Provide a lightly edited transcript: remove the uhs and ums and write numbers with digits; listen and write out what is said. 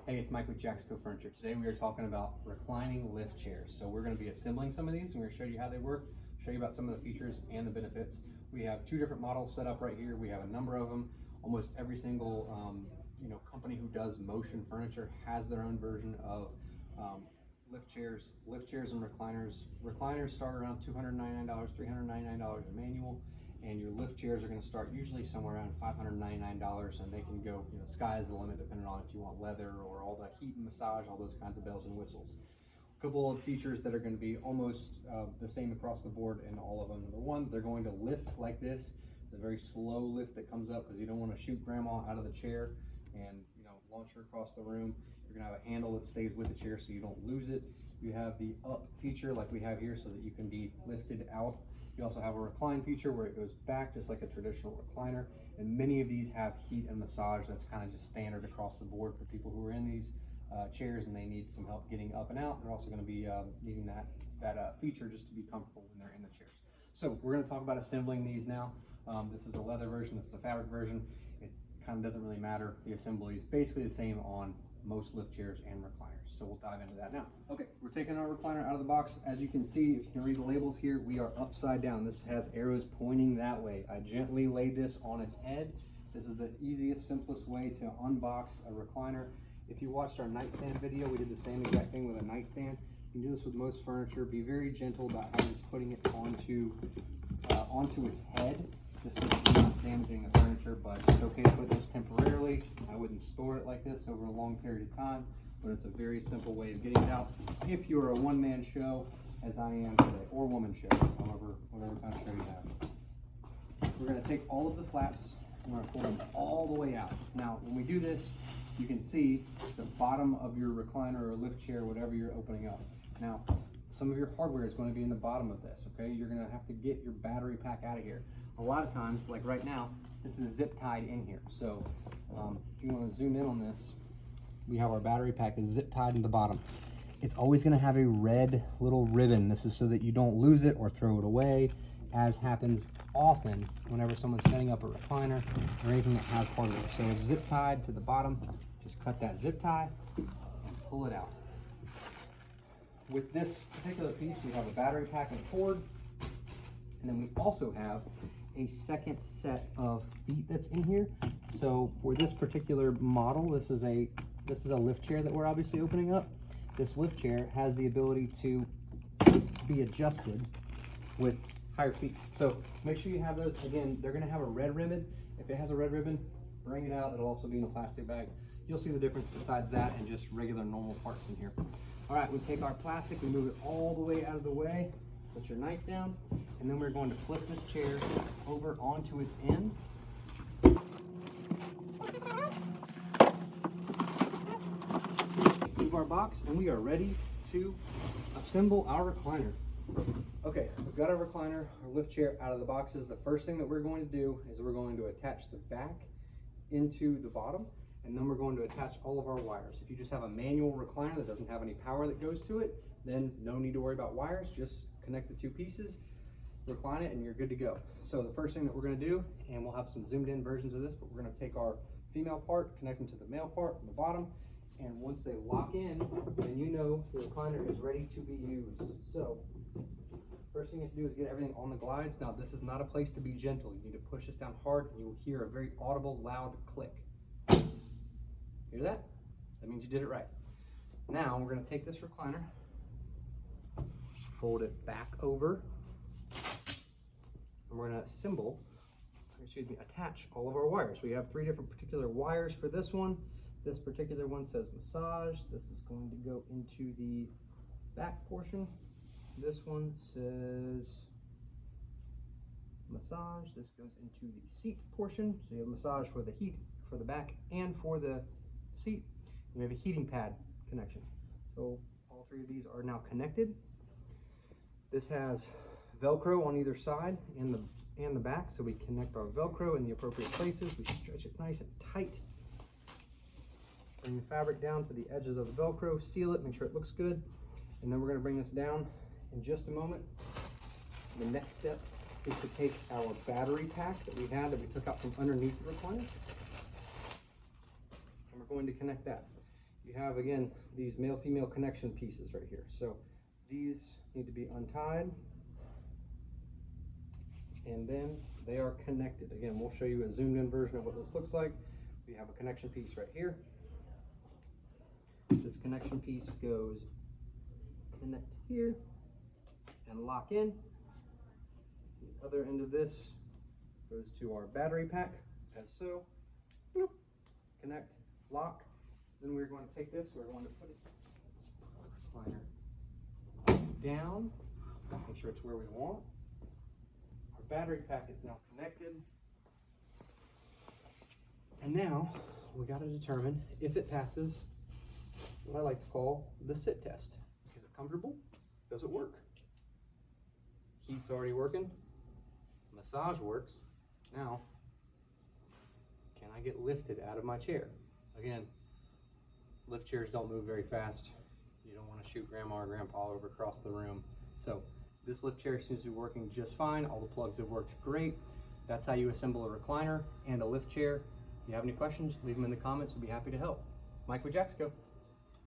Hey, it's Mike with Jaxco Furniture. Today we are talking about reclining lift chairs. So we're going to be assembling some of these and we're going to show you how they work, show you about some of the features and the benefits. We have two different models set up right here. We have a number of them. Almost every single company who does motion furniture has their own version of lift chairs and recliners. Recliners start around $299, $399 a manual. And your lift chairs are going to start usually somewhere around $599, and they can go, sky is the limit depending on if you want leather or all the heat and massage, all those kinds of bells and whistles. A couple of features that are going to be almost the same across the board in all of them. Number one, they're going to lift like this. It's a very slow lift that comes up because you don't want to shoot grandma out of the chair and launch her across the room. You're going to have a handle that stays with the chair so you don't lose it. You have the up feature like we have here so that you can be lifted out. You also have a recline feature where it goes back just like a traditional recliner, and many of these have heat and massage. That's kind of just standard across the board for people who are in these chairs and they need some help getting up and out. They're also going to be needing that feature just to be comfortable when they're in the chairs. So we're going to talk about assembling these now. This is a leather version, this is a fabric version. It kind of doesn't really matter. The assembly is basically the same on most lift chairs and recliners. So we'll dive into that now. Okay, we're taking our recliner out of the box. As you can see, if you can read the labels here, we are upside down. This has arrows pointing that way. I gently laid this on its head. This is the easiest, simplest way to unbox a recliner. If you watched our nightstand video, we did the same exact thing with a nightstand. You can do this with most furniture. Be very gentle about how you're putting it onto its head, just so that you're not damaging the furniture, but it's okay to put this temporarily. I wouldn't store it like this over a long period of time, but it's a very simple way of getting it out if you're a one-man show, as I am today, or woman show, whatever kind of show you have. We're going to take all of the flaps and we're going to pull them all the way out. Now, when we do this, you can see the bottom of your recliner or lift chair, whatever you're opening up. Now, some of your hardware is going to be in the bottom of this, okay? You're going to have to get your battery pack out of here. A lot of times, like right now, this is zip tied in here. So if you want to zoom in on this, we have our battery pack is zip tied in the bottom. It's always going to have a red little ribbon. This is so that you don't lose it or throw it away, as happens often whenever someone's setting up a recliner or anything that has hardware. So it's zip tied to the bottom. Just cut that zip tie and pull it out. With this particular piece, we have a battery pack and cord, and then we also have a second set of feet that's in here. So for this particular model, this is a lift chair that we're obviously opening up. This lift chair has the ability to be adjusted with higher feet. So make sure you have those. Again, they're going to have a red ribbon. If it has a red ribbon, bring it out. It'll also be in a plastic bag. You'll see the difference besides that and just regular normal parts in here. All right, we take our plastic, we move it all the way out of the way, put your knife down, and then we're going to flip this chair over onto its end. Move our box, and we are ready to assemble our recliner. Okay, we've got our recliner, our lift chair out of the boxes. The first thing that we're going to do is we're going to attach the back into the bottom, and then we're going to attach all of our wires. If you just have a manual recliner that doesn't have any power that goes to it, then no need to worry about wires. Just connect the two pieces, recline it, and you're good to go. So the first thing that we're going to do, and we'll have some zoomed in versions of this, but we're going to take our female part, connect them to the male part on the bottom, and once they lock in, then you know the recliner is ready to be used. So first thing you have to do is get everything on the glides. Now, this is not a place to be gentle. You need to push this down hard, and you will hear a very audible, loud click. Hear that? That means you did it right. Now, we're going to take this recliner, fold it back over, and we're going to attach all of our wires. We have three different particular wires for this one. This particular one says massage. This is going to go into the back portion. This one says massage. This goes into the seat portion. So you have massage for the heat, for the back, and for the seat. We have a heating pad connection. So all three of these are now connected. This has Velcro on either side and the back, so we connect our Velcro in the appropriate places. We stretch it nice and tight. Bring the fabric down to the edges of the Velcro, seal it, make sure it looks good, and then we're going to bring this down in just a moment. The next step is to take our battery pack that we had that we took out from underneath the recliner, and we're going to connect that. you have, again, these male-female connection pieces right here. So these need to be untied, and then they are connected. Again, we'll show you a zoomed in version of what this looks like. We have a connection piece right here. This connection piece goes connect here and lock in. The other end of this goes to our battery pack, as so. Bloop. Connect, lock. Then we're going to take this, we're going to put it recliner down, make sure it's where we want. Our battery pack is now connected. And now we got to determine if it passes what I like to call the sit test. Is it comfortable? Does it work? Heat's already working. Massage works. Now, can I get lifted out of my chair? Again, lift chairs don't move very fast. You don't want to shoot grandma or grandpa over across the room. So this lift chair seems to be working just fine. All the plugs have worked great. That's how you assemble a recliner and a lift chair. If you have any questions, leave them in the comments. We'll be happy to help. Mike with Jaxco.